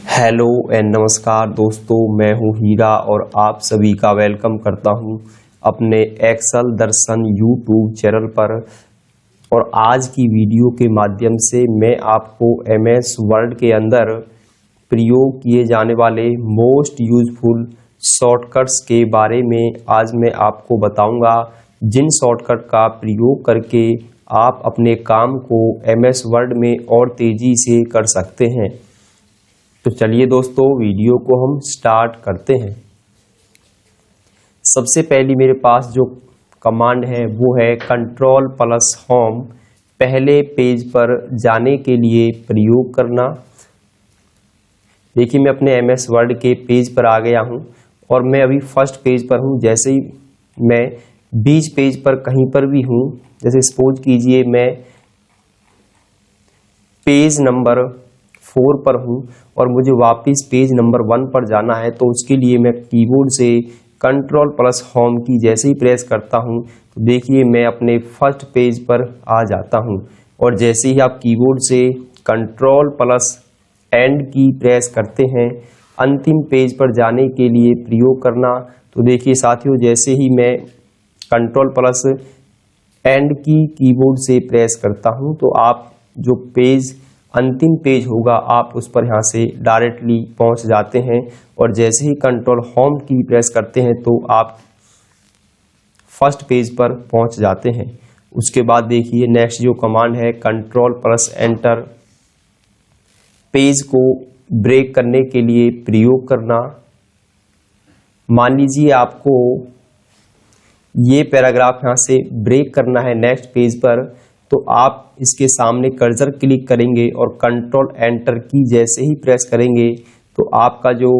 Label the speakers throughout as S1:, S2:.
S1: Hello and नमस्कार दोस्तों, मैं हूं हीरा और आप सभी का वेलकम करता हूं अपने एक्सेल दर्शन यूट्यूब चैनल पर। और आज की वीडियो के माध्यम से मैं आपको एमएस वर्ड के अंदर प्रयोग किए जाने वाले मोस्ट यूजफुल शॉर्टकट्स के बारे में आज मैं आपको बताऊंगा, जिन शॉर्टकट का प्रयोग करके आप अपने काम को एमएस वर्ड में और तेजी से कर सकते हैं। तो चलिए दोस्तों, वीडियो को हम स्टार्ट करते हैं। सबसे पहली मेरे पास जो कमांड है वो है कंट्रोल प्लस होम, पहले पेज पर जाने के लिए प्रयोग करना। देखिए, मैं अपने एमएस वर्ड के पेज पर आ गया हूं और मैं अभी फर्स्ट पेज पर हूं। जैसे ही मैं बीच पेज पर कहीं पर भी हूं, जैसे सपोज कीजिए मैं पेज नंबर 4 पर हूं और मुझे वापस पेज नंबर 1 पर जाना है, तो उसके लिए मैं कीबोर्ड से कंट्रोल प्लस होम की जैसे ही प्रेस करता हूं तो देखिए मैं अपने फर्स्ट पेज पर आ जाता हूं। और जैसे ही आप कीबोर्ड से कंट्रोल प्लस एंड की प्रेस करते हैं अंतिम पेज पर जाने के लिए प्रयोग करना, तो देखिए साथियों, जैसे ही मैं कंट्रोल प्लस एंड की कीबोर्ड से प्रेस करता हूं तो आप जो पेज अंतिम पेज होगा आप उस पर यहाँ से डायरेक्टली पहुँच जाते हैं। और जैसे ही कंट्रोल होम की प्रेस करते हैं तो आप फर्स्ट पेज पर पहुँच जाते हैं। उसके बाद देखिए नेक्स्ट जो कमांड है कंट्रोल प्लस एंटर, पेज को ब्रेक करने के लिए प्रयोग करना। मान लीजिए आपको ये पैराग्राफ यहाँ से ब्रेक करना है नेक्स्ट पेज पर, तो आप इसके सामने कर्सर क्लिक करेंगे और कंट्रोल एंटर की जैसे ही प्रेस करेंगे तो आपका जो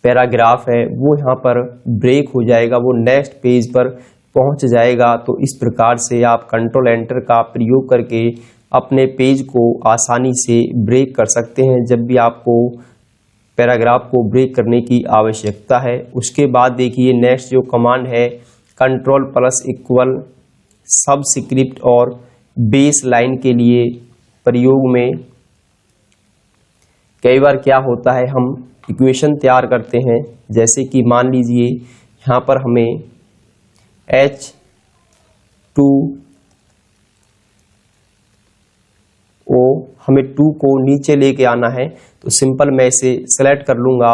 S1: पैराग्राफ है वो यहाँ पर ब्रेक हो जाएगा, वो नेक्स्ट पेज पर पहुँच जाएगा। तो इस प्रकार से आप कंट्रोल एंटर का प्रयोग करके अपने पेज को आसानी से ब्रेक कर सकते हैं जब भी आपको पैराग्राफ को ब्रेक करने की आवश्यकता है। उसके बाद देखिए नेक्स्ट जो कमांड है कंट्रोल प्लस इक्वल, सबस्क्रिप्ट और बेस लाइन के लिए प्रयोग में कई बार क्या होता है, हम इक्वेशन तैयार करते हैं। जैसे कि मान लीजिए यहाँ पर हमें H2O, हमें 2 को नीचे लेके आना है, तो सिंपल मैं इसे सेलेक्ट कर लूँगा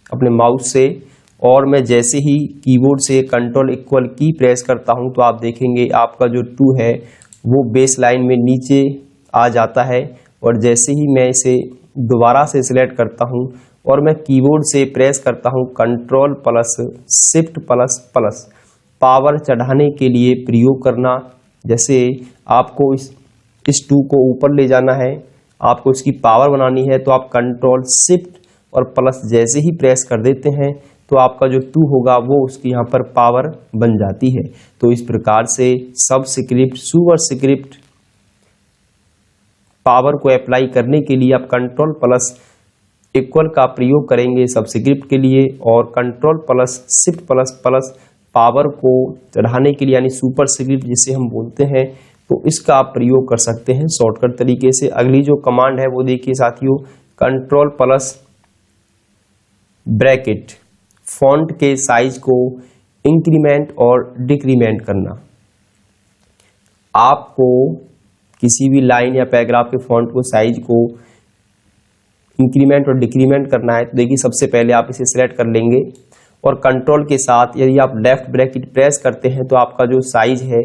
S1: अपने माउस से और मैं जैसे ही कीबोर्ड से कंट्रोल इक्वल की प्रेस करता हूं तो आप देखेंगे आपका जो 2 है वो बेस लाइन में नीचे आ जाता है। और जैसे ही मैं इसे दोबारा से सिलेक्ट करता हूं और मैं कीबोर्ड से प्रेस करता हूं control plus shift plus plus, power चढ़ाने के लिए प्रयोग करना। जैसे आपको इस 2 को ऊपर ले जाना है, आपको इसकी पावर बनानी है, तो आप कंट्रोल शिफ्ट और प्लस जैसे ही प्रेस कर देते हैं तो आपका जो 2 होगा वो उसकी यहाँ पर पावर बन जाती है। तो इस प्रकार से सबस्क्रिप्ट सुपरस्क्रिप्ट पावर को अप्लाई करने के लिए आप कंट्रोल प्लस इक्वल का प्रयोग करेंगे सबस्क्रिप्ट के लिए, और control plus shift plus plus power को चढ़ाने के लिए यानी सुपरस्क्रिप्ट जिसे हम बोलते हैं, तो इसका आप प्रयोग कर सकते हैं शॉर्टकट तरीके से। अगली जो कमांड है वो देखिए साथियों कंट्रोल प्लस ब्रैकेट, फॉन्ट के साइज को इंक्रीमेंट और डिक्रीमेंट करना। आपको किसी भी लाइन या पैराग्राफ के फॉन्ट को साइज को इंक्रीमेंट और डिक्रीमेंट करना है, तो देखिए सबसे पहले आप इसे सिलेक्ट कर लेंगे और कंट्रोल के साथ यदि आप लेफ्ट ब्रैकेट प्रेस करते हैं तो आपका जो साइज है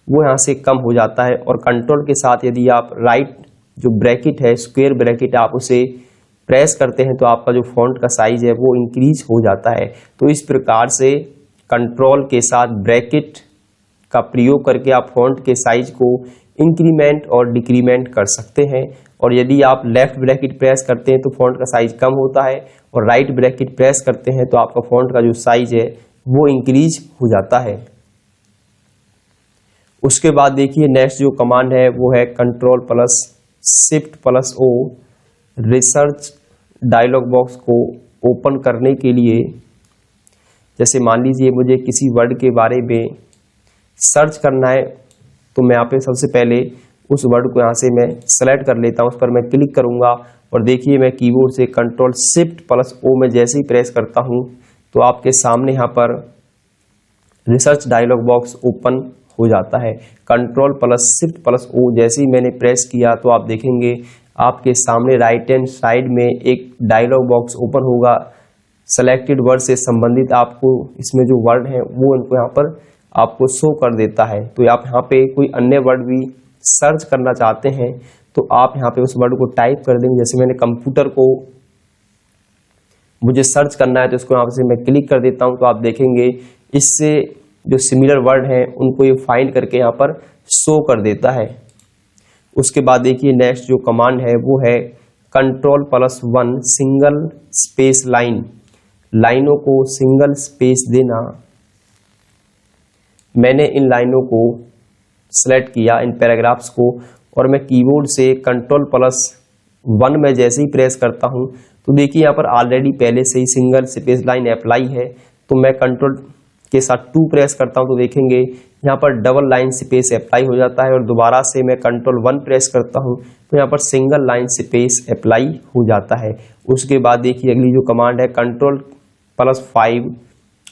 S1: वो यहाँ से कम हो जाता है, और कंट्रोल के साथ यदि आप राइट जो ब्रैकेट है स्क्वायर ब्रैकेट आप उसे प्रेस करते हैं तो आपका जो फॉन्ट का साइज है वो इंक्रीज हो जाता है। तो इस प्रकार से कंट्रोल के साथ ब्रैकेट का प्रयोग करके आप फॉन्ट के साइज को इंक्रीमेंट और डिक्रीमेंट कर सकते हैं। और यदि आप लेफ्ट ब्रैकेट प्रेस करते हैं तो फॉन्ट का साइज कम होता है, और राइट ब्रैकेट प्रेस करते हैं तो आपका फॉन्ट का जो साइज है वो इंक्रीज हो जाता है। उसके बाद देखिए नेक्स्ट जो कमांड है वो है control plus shift plus O, research dialog box को ओपन करने के लिए। जैसे मान लीजिए मुझे किसी वर्ड के बारे में सर्च करना है, तो मैं यहाँ पे सबसे पहले उस वर्ड को यहाँ से मैं सेलेक्ट कर लेता हूँ, उस पर मैं क्लिक करूँगा और देखिए मैं कीबोर्ड से कंट्रोल शिफ्ट प्लस ओ में जैसे ही प्रेस करता हूँ तो आपके सामने यहाँ पर रिसर्च डायलॉग बॉक्स ओपन हो जाता है। Control plus shift plus O जैसे ही मैंने प्रेस किया तो आप देखेंगे आपके सामने राइट हैंड साइड में एक डायलॉग बॉक्स ओपन होगा। सेलेक्टेड वर्ड से संबंधित आपको इसमें जो वर्ड हैं वो इनको यहाँ पर आपको शो कर देता है। तो आप यहाँ पे कोई अन्य वर्ड भी सर्च करना चाहते हैं तो आप यहाँ पे उस वर्ड को टाइप कर देंगे। जैसे मैंने कंप्यूटर को मुझे सर्च करना है तो इसको यहाँ से मैं क्लिक कर देता हूँ तो आप देखेंगे इससे जो सिमिलर वर्ड हैं उनको ये फाइंड करके यहाँ पर शो कर देता है। उसके बाद देखिए नेक्स्ट जो कमांड है वो है control plus 1 single space line. लाइनों को सिंगल स्पेस देना। मैंने इन लाइनों को सेलेक्ट किया, इन पैराग्राफ्स को, और मैं कीबोर्ड से कंट्रोल प्लस 1 में जैसे ही प्रेस करता हूं तो देखिए यहाँ पर ऑलरेडी पहले से ही सिंगल स्पेस लाइन अप्लाई है। तो मैं कंट्रोल के साथ 2 प्रेस करता हूं तो देखेंगे यहाँ पर डबल लाइन स्पेस अप्लाई हो जाता है, और दोबारा से मैं कंट्रोल 1 प्रेस करता हूं तो यहाँ पर सिंगल लाइन स्पेस अप्लाई हो जाता है। उसके बाद देखिए अगली जो कमांड है कंट्रोल प्लस 5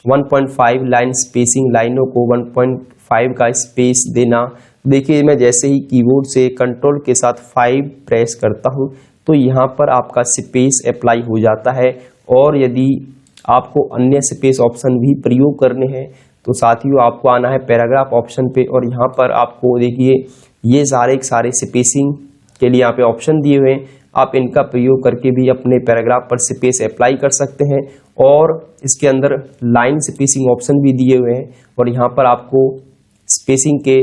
S1: 1.5 लाइन स्पेसिंग। लाइनों को 1.5 का स्पेस देना। देखिए मैं जैसे ही कीबोर्ड से कंट्रोल के साथ 5 प्रेस करता हूं तो यहाँ पर आपका स्पेस अप्लाई हो जाता है। और यदि आपको अन्य स्पेस ऑप्शन भी प्रयोग करने हैं तो साथियों आपको आना है पैराग्राफ ऑप्शन पे, और यहाँ पर आपको देखिए ये सारे स्पेसिंग के लिए यहाँ पे ऑप्शन दिए हुए हैं। आप इनका प्रयोग करके भी अपने पैराग्राफ पर स्पेस अप्लाई कर सकते हैं, और इसके अंदर लाइन स्पेसिंग ऑप्शन भी दिए हुए हैं, और यहाँ पर आपको स्पेसिंग के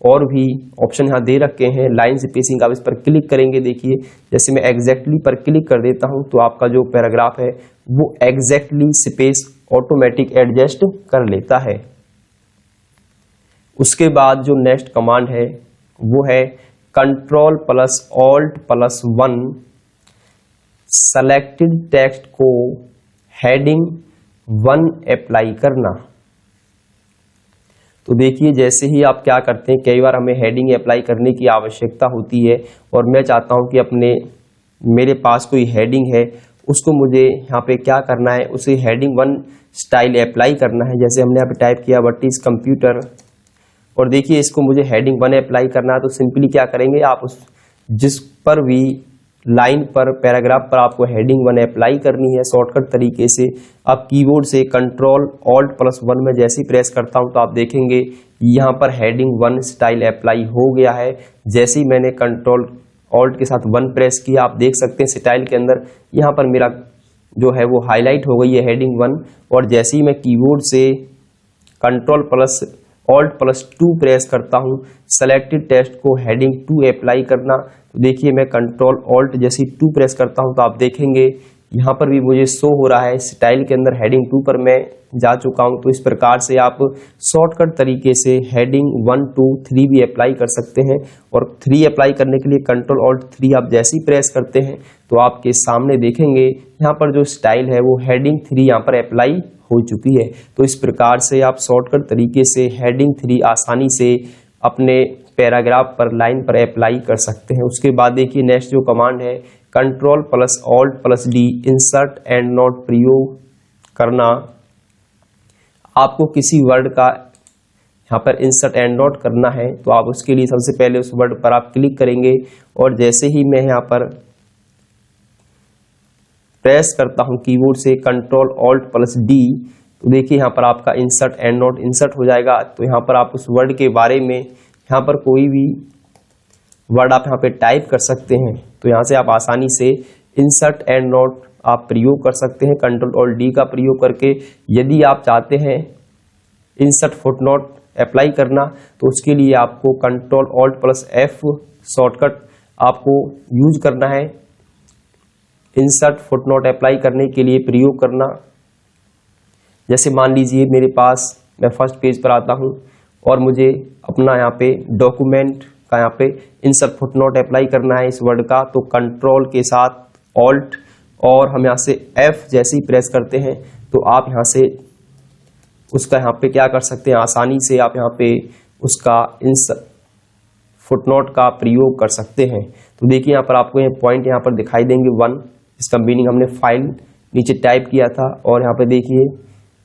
S1: और भी ऑप्शन यहाँ दे रखे हैं। लाइन स्पेसिंग आप इस पर क्लिक करेंगे, देखिए जैसे मैं एग्जैक्टली पर क्लिक कर देता हूँ तो आपका जो पैराग्राफ है वो एग्जैक्टली स्पेस ऑटोमेटिक एडजस्ट कर लेता है। उसके बाद जो नेक्स्ट कमांड है वो है control plus alt plus 1 selected text को हेडिंग 1 अप्लाई करना। तो देखिए जैसे ही आप क्या करते हैं, कई बार हमें हेडिंग अप्लाई करने की आवश्यकता होती है, और मैं चाहता हूं कि मेरे पास कोई हेडिंग है उसको मुझे यहाँ पे क्या करना है, उसे हेडिंग 1 स्टाइल अप्लाई करना है। जैसे हमने यहाँ पे टाइप किया व्हाट इज कंप्यूटर, और देखिए इसको मुझे हेडिंग 1 अप्लाई करना है। तो सिंपली क्या करेंगे, आप जिस पर भी लाइन पर पैराग्राफ पर आपको हेडिंग 1 अप्लाई करनी है शॉर्टकट तरीके से, आप कीबोर्ड से कंट्रोल ऑल्ट प्लस 1 में जैसे ही प्रेस करता हूं तो आप देखेंगे यहां पर हेडिंग 1 स्टाइल अप्लाई हो गया है। जैसे ही मैंने कंट्रोल ऑल्ट के साथ 1 प्रेस किया, आप देख सकते हैं स्टाइल के अंदर यहां पर मेरा जो है वो हाईलाइट हो गई है हेडिंग 1। और जैसे ही मैं कीबोर्ड से control plus alt plus 2 press करता हूं, सेलेक्टेड टेक्स्ट को हेडिंग 2 अप्लाई करना। तो देखिए मैं कंट्रोल ऑल्ट जैसी 2 प्रेस करता हूं तो आप देखेंगे यहाँ पर भी मुझे शो हो रहा है स्टाइल के अंदर हेडिंग 2 पर मैं जा चुका हूं। तो इस प्रकार से आप शॉर्टकट तरीके से हेडिंग 1, 2, 3 भी अप्लाई कर सकते हैं। और 3 अप्लाई करने के लिए कंट्रोल ऑल्ट 3 आप जैसे ही प्रेस करते हैं तो आपके सामने देखेंगे यहाँ पर जो स्टाइल है वो हेडिंग 3 यहाँ पर अप्लाई हो चुकी है। तो इस प्रकार से आप शॉर्टकट तरीके से हेडिंग 3 आसानी से अपने पैराग्राफ पर लाइन पर अप्लाई कर सकते हैं। उसके बाद देखिए नेक्स्ट जो कमांड है control plus alt plus D insert and note प्रयोग करना। आपको किसी वर्ड का यहाँ पर इंसर्ट एंड नोट करना है तो आप उसके लिए सबसे पहले उस वर्ड पर आप क्लिक करेंगे, और जैसे ही मैं यहाँ पर प्रेस करता हूं कीबोर्ड से कंट्रोल ऑल्ट प्लस डी तो देखिए यहाँ पर आपका इंसर्ट एंड नोट इंसर्ट हो जाएगा। तो यहाँ पर आप उस वर्ड के बारे में यहाँ पर कोई भी वर्ड आप यहाँ पे टाइप कर सकते हैं। तो यहाँ से आप आसानी से इंसर्ट एंड नोट आप प्रयोग कर सकते हैं कंट्रोल ऑल्ट डी का प्रयोग करके। यदि आप चाहते हैं इंसर्ट फुटनोट अप्लाई करना तो उसके लिए आपको control alt plus F shortcut आपको यूज करना है। इंसर्ट फुटनोट अप्लाई करने के लिए प्रयोग करना। जैसे मान लीजिए मेरे पास मैं फर्स्ट पेज पर आता हूं और मुझे अपना यहाँ पे डॉक्यूमेंट का यहाँ पे इंसर्ट फुटनोट अप्लाई करना है इस वर्ड का, तो कंट्रोल के साथ ऑल्ट और हम यहाँ से एफ जैसे ही प्रेस करते हैं तो आप यहाँ से उसका यहाँ पे क्या कर सकते हैं, आसानी से आप यहाँ पे उसका इंसर्ट फुटनोट का प्रयोग कर सकते हैं। तो देखिए यहाँ पर आपको ये पॉइंट यहाँ पर दिखाई देंगे 1, इसका मीनिंग हमने फाइल नीचे टाइप किया था, और यहाँ पे देखिए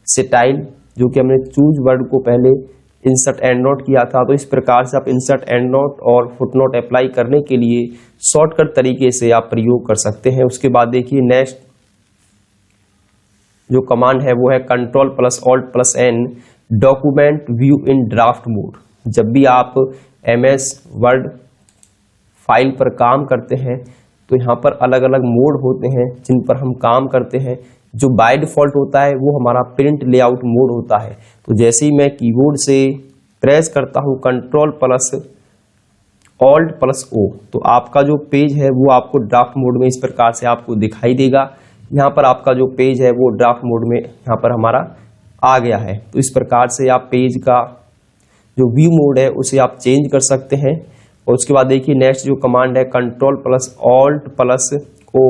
S1: स्टाइल जो कि हमने चूज वर्ड को पहले इंसर्ट एंड नोट किया था। तो इस प्रकार से आप इंसर्ट एंड नोट और फुटनोट अप्लाई करने के लिए शॉर्टकट तरीके से आप प्रयोग कर सकते हैं। उसके बाद देखिए नेक्स्ट जो कमांड है वो है Ctrl+Alt+N डॉक्यूमेंट व्यू इन ड्राफ्ट मोड। जब भी आप MS वर्ड फाइल पर काम करते हैं तो यहाँ पर अलग अलग मोड होते हैं जिन पर हम काम करते हैं। जो बाय डिफॉल्ट होता है वो हमारा प्रिंट लेआउट मोड होता है। तो जैसे ही मैं कीबोर्ड से प्रेस करता हूँ Ctrl+Alt+O तो आपका जो पेज है वो आपको ड्राफ्ट मोड में इस प्रकार से आपको दिखाई देगा। यहाँ पर आपका जो पेज है वो ड्राफ्ट मोड में यहाँ पर हमारा आ गया है। तो इस प्रकार से आप पेज का जो व्यू मोड है उसे आप चेंज कर सकते हैं। और उसके बाद देखिए नेक्स्ट जो कमांड है Ctrl+Alt+O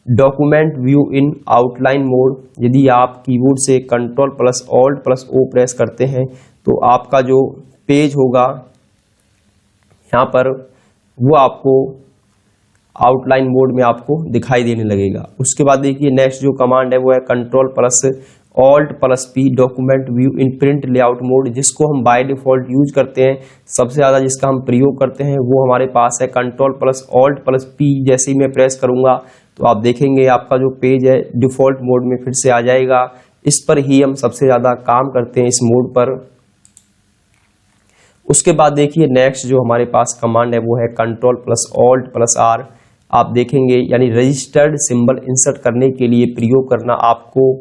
S1: डॉक्यूमेंट व्यू इन आउटलाइन मोड। यदि आप कीबोर्ड से Ctrl+Alt+O प्रेस करते हैं तो आपका जो पेज होगा यहाँ पर वो आपको आउटलाइन मोड में आपको दिखाई देने लगेगा। उसके बाद देखिए नेक्स्ट जो कमांड है वो है Ctrl+Alt+P document view in print layout mode, जिसको हम बाय डिफॉल्ट यूज करते हैं। सबसे ज़्यादा जिसका हम प्रयोग करते हैं वो हमारे पास है Ctrl+Alt+P। जैसे ही मैं प्रेस करूंगा तो आप देखेंगे आपका जो पेज है डिफॉल्ट मोड में फिर से आ जाएगा। इस पर ही हम सबसे ज़्यादा काम करते हैं, इस मोड पर। उसके बाद देखिए नेक्स्ट जो हमारे पास कमांड है वो है Ctrl+Alt+R। आप देखेंगे यानी रजिस्टर्ड सिंबल इंसर्ट करने के लिए प्रयोग करना। आपको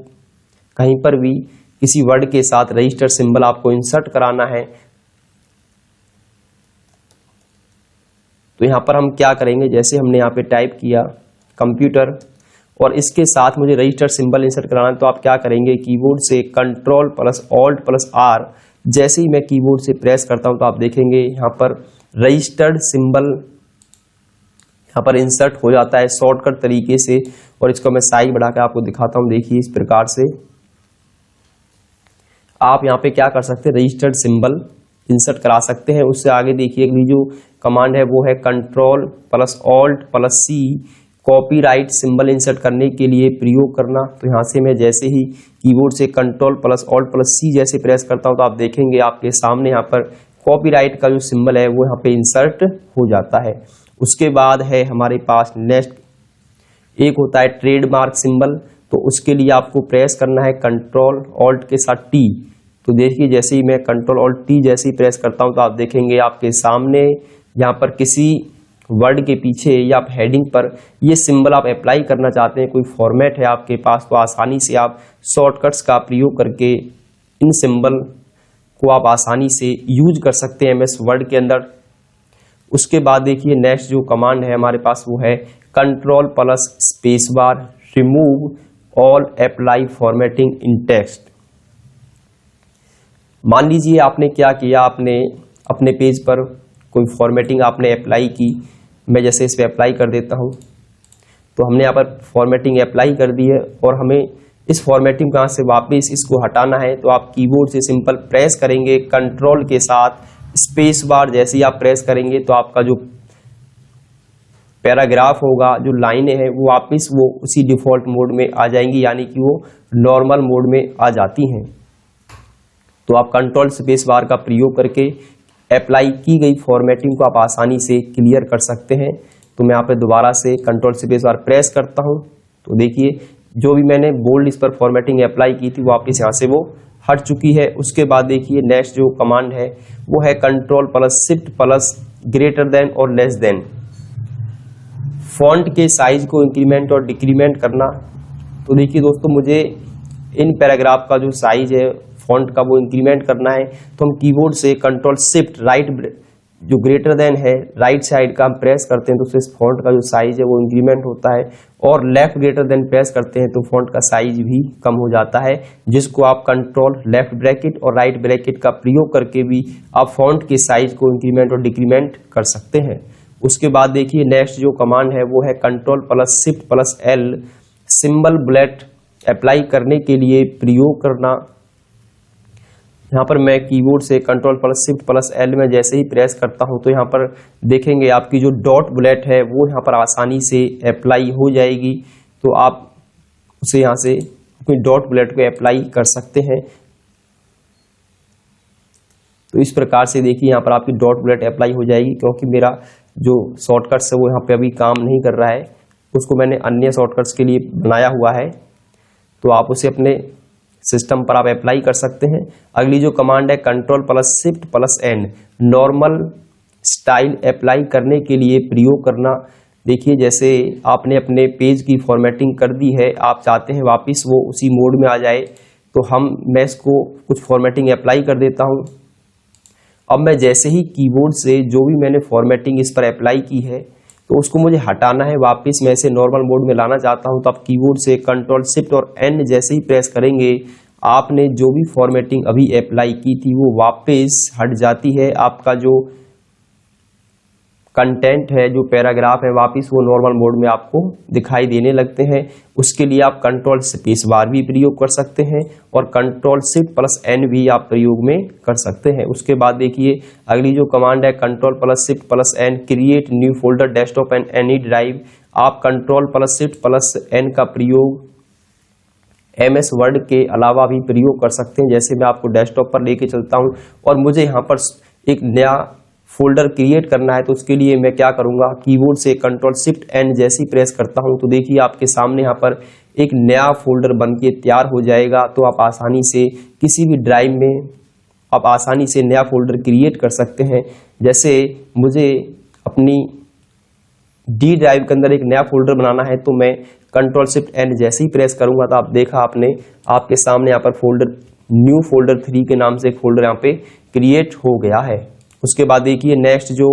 S1: कहीं पर भी किसी वर्ड के साथ रजिस्टर्ड सिंबल आपको इंसर्ट कराना है तो यहाँ पर हम क्या करेंगे, जैसे हमने यहाँ पे टाइप किया कंप्यूटर और इसके साथ मुझे रजिस्टर्ड सिंबल इंसर्ट कराना है, तो आप क्या करेंगे कीबोर्ड से Ctrl+Alt+R। जैसे ही मैं कीबोर्ड से प्रेस करता हूं तो आप देखेंगे यहाँ पर रजिस्टर्ड सिंबल यहाँ पर इंसर्ट हो जाता है शॉर्टकट तरीके से। और इसको मैं साइज बढ़ाकर आपको दिखाता हूं। देखिए इस प्रकार से आप यहाँ पे क्या कर सकते हैं, रजिस्टर्ड सिंबल इंसर्ट करा सकते हैं। उससे आगे देखिए अगली जो कमांड है वो है Ctrl+Alt+C कॉपीराइट सिंबल इंसर्ट करने के लिए प्रयोग करना। तो यहाँ से मैं जैसे ही कीबोर्ड से Ctrl+Alt+C जैसे प्रेस करता हूँ तो आप देखेंगे आपके सामने यहाँ पर कॉपीराइट का जो सिंबल है वो यहाँ पे इंसर्ट हो जाता है। उसके बाद है हमारे पास नेक्स्ट एक होता है ट्रेडमार्क सिंबल। तो उसके लिए आपको प्रेस करना है Ctrl+Alt के साथ T। तो देखिए जैसे ही मैं Ctrl+Alt+T जैसे ही प्रेस करता हूँ तो आप देखेंगे आपके सामने यहाँ पर किसी वर्ड के पीछे या आप हेडिंग पर ये सिंबल आप अप्लाई करना चाहते हैं, कोई फॉर्मेट है आपके पास, तो आसानी से आप शॉर्टकट्स का प्रयोग करके इन सिंबल को आप आसानी से यूज कर सकते हैं MS वर्ड के अंदर। उसके बाद देखिए नेक्स्ट जो कमांड है हमारे पास वो है Ctrl+Spacebar remove all apply formatting in text. मान लीजिए आपने क्या किया, आपने अपने पेज पर कोई फॉर्मेटिंग आपने अप्लाई की। मैं जैसे इस पर अप्लाई कर देता हूं तो हमने यहाँ पर फॉर्मेटिंग अप्लाई कर दी है और हमें इस फॉर्मेटिंग कहाँ से वापस इसको हटाना है। तो आप कीबोर्ड से सिंपल प्रेस करेंगे कंट्रोल के साथ स्पेस बार। जैसे ही आप प्रेस करेंगे तो आपका जो पैराग्राफ होगा, जो लाइनें हैं वो वापस वो उसी डिफॉल्ट मोड में आ जाएंगी, यानी कि वो नॉर्मल मोड में आ जाती हैं। तो आप कंट्रोल स्पेस बार का प्रयोग करके अप्लाई की गई फॉर्मेटिंग को आप आसानी से क्लियर कर सकते हैं। तो मैं यहाँ पे दोबारा से कंट्रोल स्पेस बार प्रेस करता हूँ तो देखिए जो भी मैंने बोल्ड इस पर फॉर्मेटिंग अप्लाई की थी वापस यहाँ से वो हट चुकी है। उसके बाद देखिए नेक्स्ट जो कमांड है वो है Ctrl+Shift+ और लेस देन। फॉन्ट के साइज को इंक्रीमेंट और डिक्रीमेंट करना। तो देखिए दोस्तों मुझे इन पैराग्राफ का जो साइज है फॉन्ट का वो इंक्रीमेंट करना है, तो हम कीबोर्ड से Ctrl+Shift राइट जो ग्रेटर देन है राइट साइड का हम प्रेस करते हैं तो उससे फॉन्ट का जो साइज है वो इंक्रीमेंट होता है, और लेफ्ट ग्रेटर देन प्रेस करते हैं तो फॉन्ट का साइज भी कम हो जाता है, जिसको आप कंट्रोल लेफ्ट ब्रैकेट और राइट ब्रैकेट का प्रयोग करके भी आप फॉन्ट के साइज को इंक्रीमेंट और डिक्रीमेंट कर सकते हैं। उसके बाद देखिए नेक्स्ट जो कमांड है वो है Ctrl+Shift+L सिंबल बुलेट अप्लाई करने के लिए प्रयोग करना। यहाँ पर मैं कीबोर्ड से control plus shift plus L में जैसे ही प्रेस करता हूँ तो यहाँ पर देखेंगे आपकी जो डॉट बुलेट है वो यहाँ पर आसानी से अप्लाई हो जाएगी। तो आप उसे यहाँ से अपनी डॉट बुलेट को अप्लाई कर सकते हैं। तो इस प्रकार से देखिए यहाँ पर आपकी डॉट बुलेट अप्लाई हो जाएगी। क्योंकि मेरा जो शॉर्टकट्स है वो यहाँ पे अभी काम नहीं कर रहा है, उसको मैंने अन्य शॉर्टकट्स के लिए बनाया हुआ है, तो आप उसे अपने सिस्टम पर आप अप्लाई कर सकते हैं। अगली जो कमांड है control plus shift plus N, normal style apply करने के लिए प्रयोग करना। देखिए जैसे आपने अपने पेज की फॉर्मेटिंग कर दी है, आप चाहते हैं वापस वो उसी मोड में आ जाए, तो मैं इसको कुछ फॉर्मेटिंग अप्लाई कर देता हूं। अब मैं जैसे ही कीबोर्ड से जो भी मैंने फॉर्मेटिंग इस पर अप्लाई की है तो उसको मुझे हटाना है, वापस मैं इसे नॉर्मल मोड में लाना चाहता हूं, तो आप कीबोर्ड से कंट्रोल शिफ्ट और एन जैसे ही प्रेस करेंगे आपने जो भी फॉर्मेटिंग अभी अप्लाई की थी वो वापस हट जाती है। आपका जो कंटेंट है, जो पैराग्राफ है, वापस वो नॉर्मल मोड में आपको दिखाई देने लगते हैं। उसके लिए आप कंट्रोल स्पेस बार भी प्रयोग कर सकते हैं और कंट्रोल शिफ्ट प्लस एन भी आप प्रयोग में कर सकते हैं। उसके बाद देखिए अगली जो कमांड है control plus shift plus N, create new folder desktop and any drive. आप control plus shift plus N का प्रयोग MS वर्ड के अलावा भी प्रयोग कर सकते हैं। जैसे मैं आपको डेस्कटॉप पर लेके चलता हूं और मुझे यहाँ पर एक नया फोल्डर क्रिएट करना है, तो उसके लिए मैं क्या करूंगा, कीबोर्ड से कंट्रोल शिफ्ट एन जैसी प्रेस करता हूं तो देखिए आपके सामने यहाँ पर एक नया फोल्डर बन के तैयार हो जाएगा। तो आप आसानी से किसी भी ड्राइव में आप आसानी से नया फोल्डर क्रिएट कर सकते हैं। जैसे मुझे अपनी डी ड्राइव के अंदर एक नया फोल्डर बनाना है तो मैं कंट्रोल शिफ्ट एन जैसे ही प्रेस करूंगा तो आप देखा आपने आपके सामने यहाँ पर फोल्डर न्यू फोल्डर 3 के नाम से एक फोल्डर यहाँ पे क्रिएट हो गया है। उसके बाद देखिए नेक्स्ट जो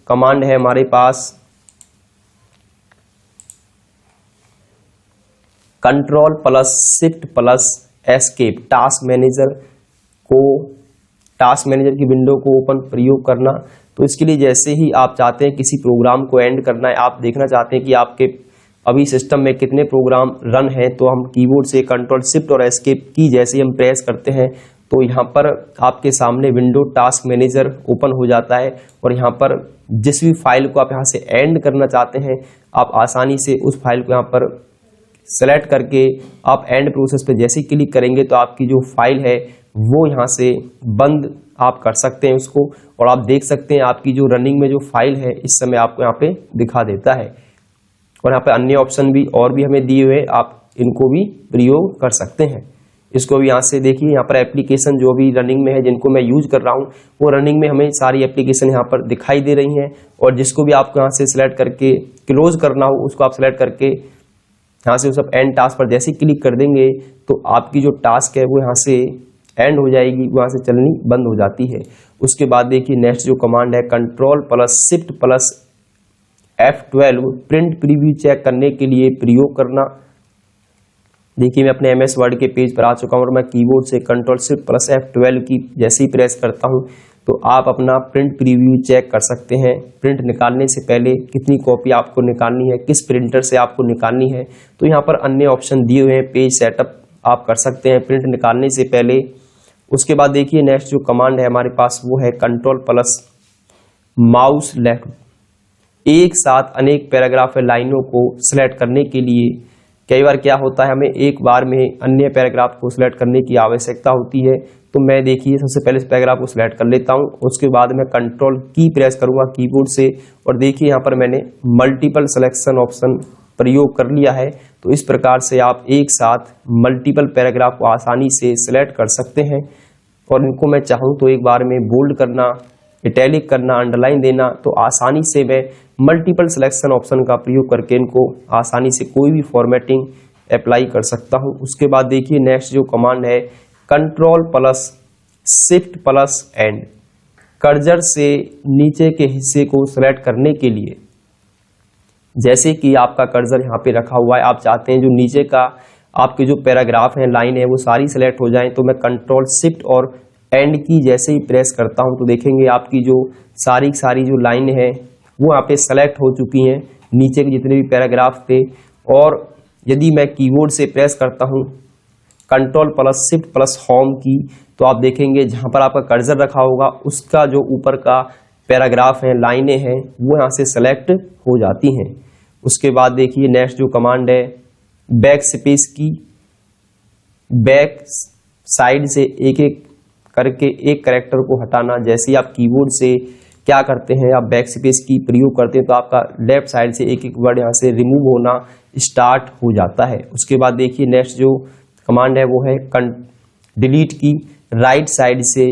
S1: कमांड है हमारे पास control plus shift plus escape, task manager की विंडो को ओपन प्रयोग करना। तो इसके लिए जैसे ही आप चाहते हैं किसी प्रोग्राम को एंड करना है, आप देखना चाहते हैं कि आपके अभी सिस्टम में कितने प्रोग्राम रन हैं, तो हम कीबोर्ड से कंट्रोल शिफ्ट और एस्केप की जैसे ही हम प्रेस करते हैं तो यहाँ पर आपके सामने विंडो टास्क मैनेजर ओपन हो जाता है और यहाँ पर जिस भी फाइल को आप यहाँ से एंड करना चाहते हैं आप आसानी से उस फाइल को यहाँ पर सेलेक्ट करके आप एंड प्रोसेस पे जैसे ही क्लिक करेंगे तो आपकी जो फाइल है वो यहाँ से बंद आप कर सकते हैं उसको। और आप देख सकते हैं आपकी जो रनिंग में जो फाइल है इस समय आपको यहाँ पे दिखा देता है। और यहाँ पे अन्य ऑप्शन भी और भी हमें दिए हुए, आप इनको भी प्रयोग कर सकते हैं। इसको भी यहाँ से देखिए, यहाँ पर एप्लीकेशन जो भी रनिंग में है जिनको मैं यूज कर रहा हूँ वो रनिंग में हमें सारी एप्लीकेशन यहाँ पर दिखाई दे रही हैं। और जिसको भी आपको यहाँ से सिलेक्ट करके क्लोज करना हो उसको आप सिलेक्ट करके यहाँ से उस एंड टास्क पर जैसे ही क्लिक कर देंगे तो आपकी जो टास्क है वो यहाँ से एंड हो जाएगी, वहाँ से चलनी बंद हो जाती है। उसके बाद देखिए नेक्स्ट जो कमांड है control plus shift plus F12, print preview check करने के लिए प्रयोग करना। देखिए मैं अपने MS वर्ड के पेज पर आ चुका हूँ और मैं कीबोर्ड से कंट्रोल शिफ्ट प्लस F12 की जैसे ही प्रेस करता हूँ तो आप अपना प्रिंट प्रीव्यू चेक कर सकते हैं। प्रिंट निकालने से पहले कितनी कॉपी आपको निकालनी है, किस प्रिंटर से आपको निकालनी है, तो यहाँ पर अन्य ऑप्शन दिए हुए हैं। पेज सेटअप आप कर सकते हैं प्रिंट निकालने से पहले। उसके बाद देखिए नेक्स्ट जो कमांड है हमारे पास वो है कंट्रोल प्लस माउस लेफ्ट। एक साथ अनेक पैराग्राफ या लाइनों को सिलेक्ट करने के लिए कई बार क्या होता है, हमें एक बार में अन्य पैराग्राफ को सिलेक्ट करने की आवश्यकता होती है। तो मैं देखिए सबसे पहले इस पैराग्राफ को सिलेक्ट कर लेता हूं, उसके बाद मैं कंट्रोल की प्रेस करूंगा कीबोर्ड से और देखिए यहाँ पर मैंने मल्टीपल सिलेक्शन ऑप्शन प्रयोग कर लिया है। तो इस प्रकार से आप एक साथ मल्टीपल पैराग्राफ को आसानी से सिलेक्ट कर सकते हैं। और इनको मैं चाहूँ तो एक बार में बोल्ड करना, इटैलिक करना, अंडरलाइन देना, तो आसानी से मैं मल्टीपल सिलेक्शन ऑप्शन का प्रयोग करके इनको आसानी से कोई भी फॉर्मेटिंग अप्लाई कर सकता हूं। उसके बाद देखिए नेक्स्ट जो कमांड है control plus shift plus and, cursor से नीचे के हिस्से को सिलेक्ट करने के लिए, जैसे कि आपका कर्सर यहाँ पे रखा हुआ है, आप चाहते हैं जो नीचे का आपके जो पैराग्राफ है, लाइन है, वो सारी सिलेक्ट हो जाए, तो मैं कंट्रोल शिफ्ट और एंड की जैसे ही प्रेस करता हूं तो देखेंगे आपकी जो सारी जो लाइन है वो यहाँ पे सेलेक्ट हो चुकी हैं, नीचे के जितने भी पैराग्राफ थे। और यदि मैं कीबोर्ड से प्रेस करता हूं control plus shift plus home की, तो आप देखेंगे जहां पर आपका कर्सर रखा होगा उसका जो ऊपर का पैराग्राफ है, लाइनें हैं, वो यहाँ से सेलेक्ट हो जाती हैं। उसके बाद देखिए नेक्स्ट जो कमांड है बैक स्पेस की, बैक साइड से एक एक करके एक कैरेक्टर को हटाना। जैसे आप कीबोर्ड से क्या करते हैं, आप बैक स्पेस की प्रयोग करते हैं तो आपका लेफ्ट साइड से एक एक वर्ड यहाँ से रिमूव होना स्टार्ट हो जाता है। उसके बाद देखिए नेक्स्ट जो कमांड है वो है डिलीट की, राइट साइड से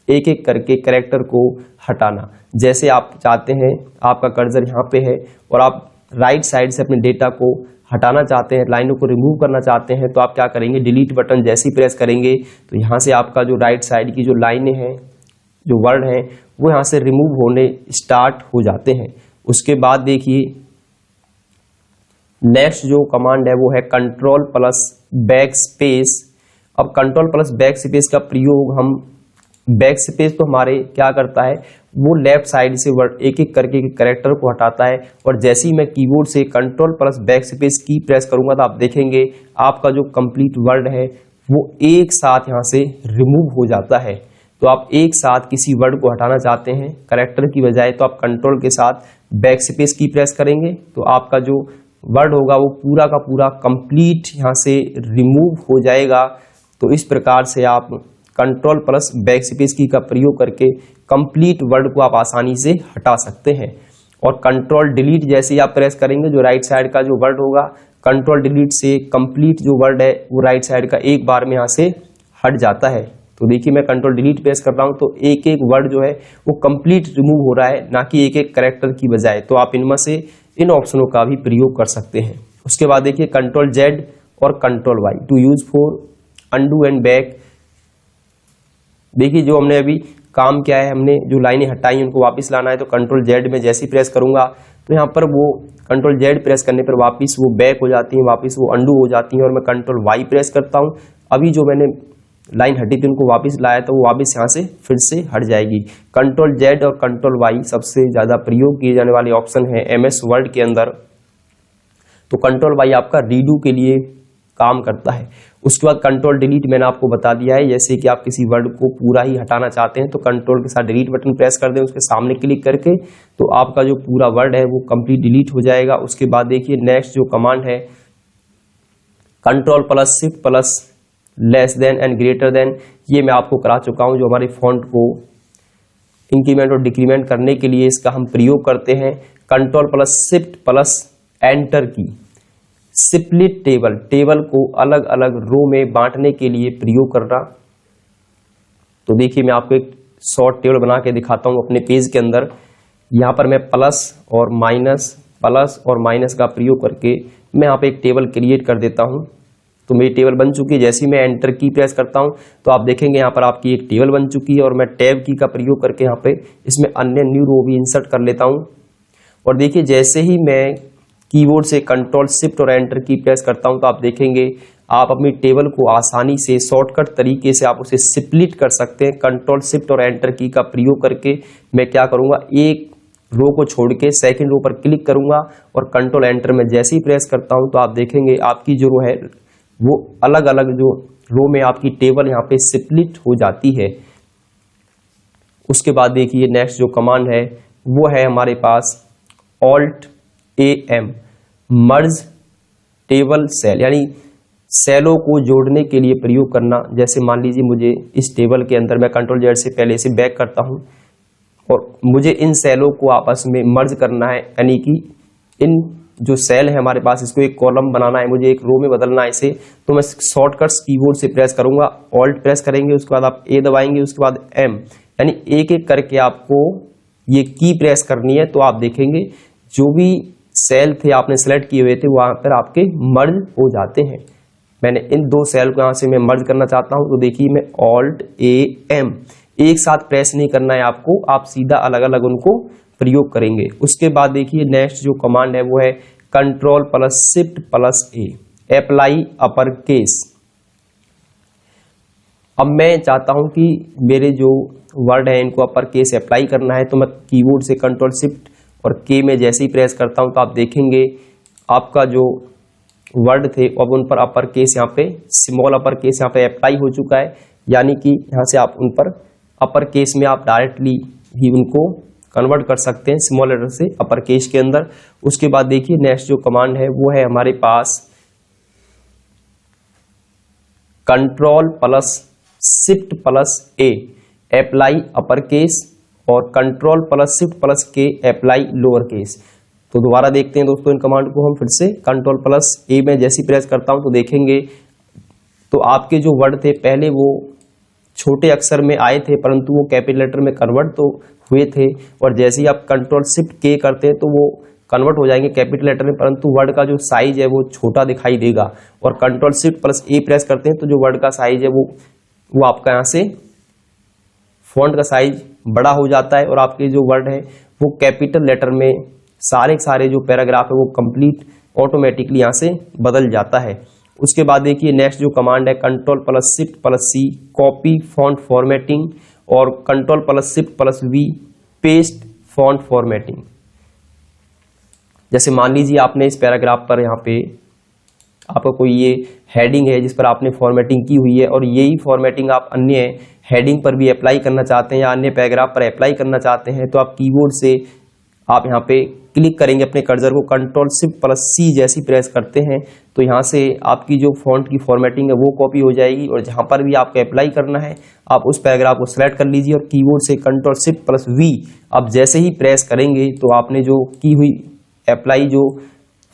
S1: एक एक करके कैरेक्टर को हटाना। जैसे आप चाहते हैं आपका कर्सर यहाँ पे है और आप राइट साइड से अपने डेटा को हटाना चाहते हैं, लाइनों को रिमूव करना चाहते हैं, तो आप क्या करेंगे, डिलीट बटन जैसे ही प्रेस करेंगे तो यहाँ से आपका जो राइट साइड की जो लाइनें हैं, जो वर्ड हैं, वो यहाँ से रिमूव होने स्टार्ट हो जाते हैं। उसके बाद देखिए नेक्स्ट जो कमांड है वो है कंट्रोल प्लस बैक स्पेस। अब कंट्रोल प्लस बैक स्पेस का प्रयोग हम, बैक स्पेस तो हमारे क्या करता है, वो लेफ्ट साइड से वर्ड एक एक करके कैरेक्टर को हटाता है, और जैसे ही मैं कीबोर्ड से कंट्रोल प्लस बैक स्पेस की प्रेस करूंगा तो आप देखेंगे आपका जो कंप्लीट वर्ड है वो एक साथ यहाँ से रिमूव हो जाता है। तो आप एक साथ किसी वर्ड को हटाना चाहते हैं कैरेक्टर की बजाय, तो आप कंट्रोल के साथ बैक स्पेस की प्रेस करेंगे तो आपका जो वर्ड होगा वो पूरा का पूरा कंप्लीट यहाँ से रिमूव हो जाएगा। तो इस प्रकार से आप कंट्रोल प्लस बैक स्पेस की का प्रयोग करके कंप्लीट वर्ड को आप आसानी से हटा सकते हैं। और कंट्रोल डिलीट जैसे ही आप प्रेस करेंगे, जो राइट साइड का जो वर्ड होगा, कंट्रोल डिलीट से कंप्लीट जो वर्ड है वो राइट साइड का एक बार में यहाँ से हट जाता है। तो देखिए मैं कंट्रोल डिलीट प्रेस कर रहा हूँ तो एक एक वर्ड जो है वो कंप्लीट रिमूव हो रहा है, ना कि एक एक कैरेक्टर की बजाय। तो आप इनमें से इन ऑप्शनों का भी प्रयोग कर सकते हैं। उसके बाद देखिए कंट्रोल जेड और control Y to use for undo and back. देखिए जो हमने अभी काम किया है, हमने जो लाइनें हटाई उनको वापस लाना है, तो कंट्रोल जेड में जैसे ही प्रेस करूंगा तो यहाँ पर वो कंट्रोल जेड प्रेस करने पर वापस वो बैक हो जाती है, वापस वो अंडू हो जाती है। और मैं कंट्रोल वाई प्रेस करता हूँ, अभी जो मैंने लाइन हटी थी उनको वापस लाया तो वो वापस यहाँ से फिर से हट जाएगी। कंट्रोल जेड और कंट्रोल वाई सबसे ज्यादा प्रयोग किए जाने वाले ऑप्शन है MS वर्ड के अंदर। तो कंट्रोल वाई आपका रीडू के लिए काम करता है। उसके बाद कंट्रोल डिलीट मैंने आपको बता दिया है, जैसे कि आप किसी वर्ड को पूरा ही हटाना चाहते हैं तो कंट्रोल के साथ डिलीट बटन प्रेस कर दें, उसके सामने क्लिक करके, तो आपका जो पूरा वर्ड है वो कंप्लीट डिलीट हो जाएगा। उसके बाद देखिए नेक्स्ट जो कमांड है control plus shift plus less than and greater than, ये मैं आपको करा चुका हूं। जो हमारे फॉन्ट को इंक्रीमेंट और डिक्रीमेंट करने के लिए इसका हम प्रयोग करते हैं। Control plus shift plus enter की स्प्लिट टेबल, टेबल को अलग अलग रो में बांटने के लिए प्रयोग करना। तो देखिए मैं आपको एक शॉर्ट टेबल बना के दिखाता हूं अपने पेज के अंदर। यहां पर मैं प्लस और माइनस का प्रयोग करके मैं यहाँ पे एक टेबल क्रिएट कर देता हूं। तो मेरी टेबल बन चुकी है। जैसे ही मैं एंटर की प्रेस करता हूं तो आप देखेंगे यहाँ पर आपकी एक टेबल बन चुकी है। और मैं टैब की का प्रयोग करके यहाँ पे इसमें अन्य न्यू रो भी इंसर्ट कर लेता हूं। और देखिए जैसे ही मैं कीबोर्ड से कंट्रोल शिफ्ट और एंटर की प्रेस करता हूं तो आप देखेंगे आप अपनी टेबल को आसानी से शॉर्टकट तरीके से आप उसे स्प्लिट कर सकते हैं। कंट्रोल शिफ्ट और एंटर की का प्रयोग करके मैं क्या करूंगा, एक रो को छोड़ के सेकंड रो पर क्लिक करूंगा और कंट्रोल एंटर में जैसे ही प्रेस करता हूं तो आप देखेंगे आपकी जो रो है वो अलग अलग जो रो में आपकी टेबल यहाँ पे स्प्लिट हो जाती है। उसके बाद देखिए नेक्स्ट जो कमांड है वो है हमारे पास Alt AM merge table cell, यानी सेलों को जोड़ने के लिए प्रयोग करना। जैसे मान लीजिए मुझे इस टेबल के अंदर, मैं कंट्रोल जेड से पहले से बैक करता हूं और मुझे इन सेलों को आपस में मर्ज करना है, यानी कि इन जो सेल है हमारे पास इसको एक कॉलम बनाना है, मुझे एक रो में बदलना है इसे। तो मैं शॉर्टकट्स कीबोर्ड से प्रेस करूंगा, ऑल्ट प्रेस करेंगे, उसके बाद आप A दबाएंगे, उसके बाद M, यानी एक एक करके आपको ये की प्रेस करनी है। तो आप देखेंगे जो भी सेल थे आपने सेलेक्ट किए हुए थे वहां पर आपके मर्ज हो जाते हैं। मैंने इन दो सेल को यहां से मैं मर्ज करना चाहता हूं तो देखिए मैं Alt AM एक साथ प्रेस नहीं करना है आपको, आप सीधा अलग अलग उनको प्रयोग करेंगे। उसके बाद देखिए नेक्स्ट जो कमांड है वो है control plus shift plus A apply upper case. अब मैं चाहता हूं कि मेरे जो वर्ड है इनको अपर केस अप्लाई करना है, तो मैं कीबोर्ड से कंट्रोल शिफ्ट और K में जैसे ही प्रेस करता हूं तो आप देखेंगे आपका जो वर्ड थे अब उन पर अपर केस यहाँ पे स्मॉल अपर केस यहाँ पे अप्लाई हो चुका है, यानी कि यहाँ से आप उन पर अपर केस में आप डायरेक्टली ही उनको कन्वर्ट कर सकते हैं स्मॉल लेटर से अपर केस के अंदर। उसके बाद देखिए नेक्स्ट जो कमांड है वो है हमारे पास कंट्रोल प्लस शिफ्ट प्लस ए अप्लाई अपर केस और कंट्रोल प्लस शिफ्ट प्लस के अप्लाई लोअर केस। तो दोबारा देखते हैं दोस्तों इन कमांड को हम फिर से। कंट्रोल प्लस ए में जैसी प्रेस करता हूं तो देखेंगे तो आपके जो वर्ड थे पहले वो छोटे अक्षर में आए थे परंतु वो कैपिटल लेटर में कन्वर्ट तो हुए थे, और जैसे ही आप कंट्रोल शिफ्ट के करते हैं तो वो कन्वर्ट हो जाएंगे कैपिटल लेटर में, परंतु वर्ड का जो साइज है वो छोटा दिखाई देगा। और कंट्रोल शिफ्ट प्लस ए प्रेस करते हैं तो जो वर्ड का साइज है वो आपका यहाँ से फॉन्ट का साइज बड़ा हो जाता है और आपके जो वर्ड है वो कैपिटल लेटर में सारे जो पैराग्राफ है वो कंप्लीट ऑटोमेटिकली यहाँ से बदल जाता है। उसके बाद देखिए नेक्स्ट जो कमांड है control plus shift plus C copy font formatting और control plus shift plus V paste font formatting. जैसे मान लीजिए आपने इस पैराग्राफ पर यहाँ पे आपका कोई ये हेडिंग है जिस पर आपने फॉर्मेटिंग की हुई है और यही फॉर्मेटिंग आप अन्य हेडिंग पर भी अप्लाई करना चाहते हैं या अन्य पैराग्राफ पर अप्लाई करना चाहते हैं, तो आप कीबोर्ड से आप यहाँ पे क्लिक करेंगे अपने कर्सर को, कंट्रोल शिफ्ट प्लस सी जैसी प्रेस करते हैं तो यहाँ से आपकी जो फॉन्ट की फॉर्मेटिंग है वो कॉपी हो जाएगी और जहाँ पर भी आपको अप्लाई करना है आप उस पैराग्राफ को सिलेक्ट कर लीजिए और कीबोर्ड से कंट्रोल शिफ्ट प्लस वी आप जैसे ही प्रेस करेंगे तो आपने जो की हुई अप्लाई जो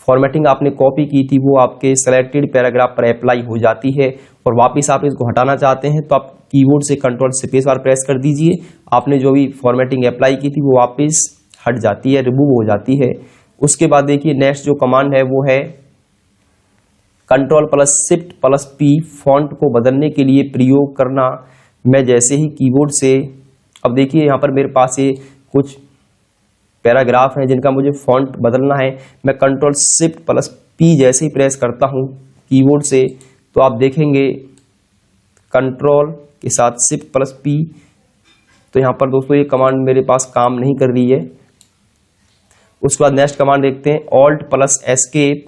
S1: फॉर्मेटिंग आपने कॉपी की थी वो आपके सेलेक्टेड पैराग्राफ पर अप्लाई हो जाती है। और वापस आप इसको हटाना चाहते हैं तो आप कीबोर्ड से कंट्रोल स्पेस बार प्रेस कर दीजिए, आपने जो भी फॉर्मेटिंग अप्लाई की थी वो वापस हट जाती है, रिमूव हो जाती है। उसके बाद देखिए नेक्स्ट जो कमांड है वो है control plus shift plus P font को बदलने के लिए प्रयोग करना। मैं जैसे ही कीबोर्ड से अब देखिए यहाँ पर मेरे पास ये कुछ पैराग्राफ हैं जिनका मुझे फॉन्ट बदलना है, मैं कंट्रोल शिफ्ट प्लस पी जैसे ही प्रेस करता हूँ कीबोर्ड से तो आप देखेंगे कंट्रोल के साथ शिफ्ट प्लस पी, तो यहाँ पर दोस्तों ये कमांड मेरे पास काम नहीं कर रही है। उसके बाद नेक्स्ट कमांड देखते हैं ऑल्ट प्लस एस्केप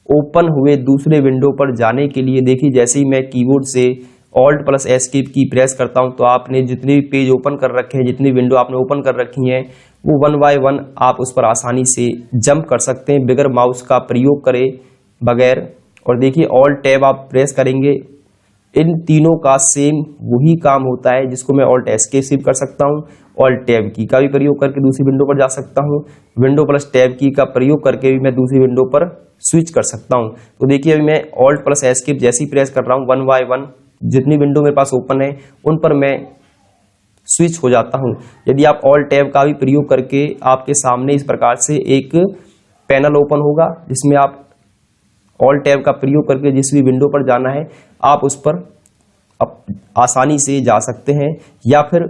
S1: ओपन हुए दूसरे विंडो पर जाने के लिए। देखिए जैसे ही मैं कीबोर्ड से ऑल्ट प्लस एस्केप की प्रेस करता हूं तो आपने जितने भी पेज ओपन कर रखे हैं, जितनी विंडो आपने ओपन कर रखी हैं वो वन बाय वन आप उस पर आसानी से जंप कर सकते हैं बगैर माउस का प्रयोग करे बगैर। और देखिए ऑल्ट टैब आप प्रेस करेंगे, इन तीनों का सेम वही काम होता है जिसको मैं ऑल्ट एस्केप कर सकता हूं। ऑल्ट टैब की का भी प्रयोग करके दूसरी विंडो पर जा सकता हूं, विंडो प्लस टैब की का प्रयोग करके भी मैं दूसरी विंडो पर स्विच कर सकता हूं। तो देखिए अभी मैं ऑल्ट प्लस एस्केप जैसी प्रेस कर रहा हूं वन बाय वन जितनी विंडो मेरे पास ओपन है उन पर मैं स्विच हो जाता हूं। यदि आप ऑल्ट टैब का भी प्रयोग करके आपके सामने इस प्रकार से एक पैनल ओपन होगा जिसमें आप ऑल्ट टैब का प्रयोग करके जिस भी विंडो पर जाना है आप उस पर आसानी से जा सकते हैं। या फिर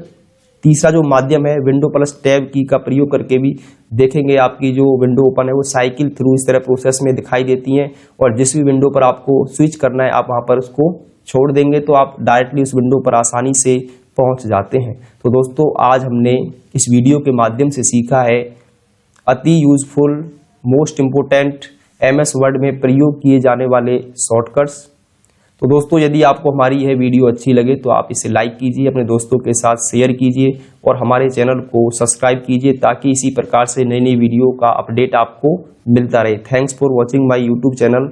S1: तीसरा जो माध्यम है विंडो प्लस टैब की का प्रयोग करके भी देखेंगे आपकी जो विंडो ओपन है वो साइकिल थ्रू इस तरह प्रोसेस में दिखाई देती हैं और जिस भी विंडो पर आपको स्विच करना है आप वहां पर उसको छोड़ देंगे तो आप डायरेक्टली उस विंडो पर आसानी से पहुंच जाते हैं। तो दोस्तों आज हमने इस वीडियो के माध्यम से सीखा है अति useful most important MS word में प्रयोग किए जाने वाले शॉर्टकट्स। तो दोस्तों यदि आपको हमारी यह वीडियो अच्छी लगे तो आप इसे लाइक कीजिए, अपने दोस्तों के साथ शेयर कीजिए और हमारे चैनल को सब्सक्राइब कीजिए ताकि इसी प्रकार से नई नई वीडियो का अपडेट आपको मिलता रहे। Thanks for watching my YouTube channel.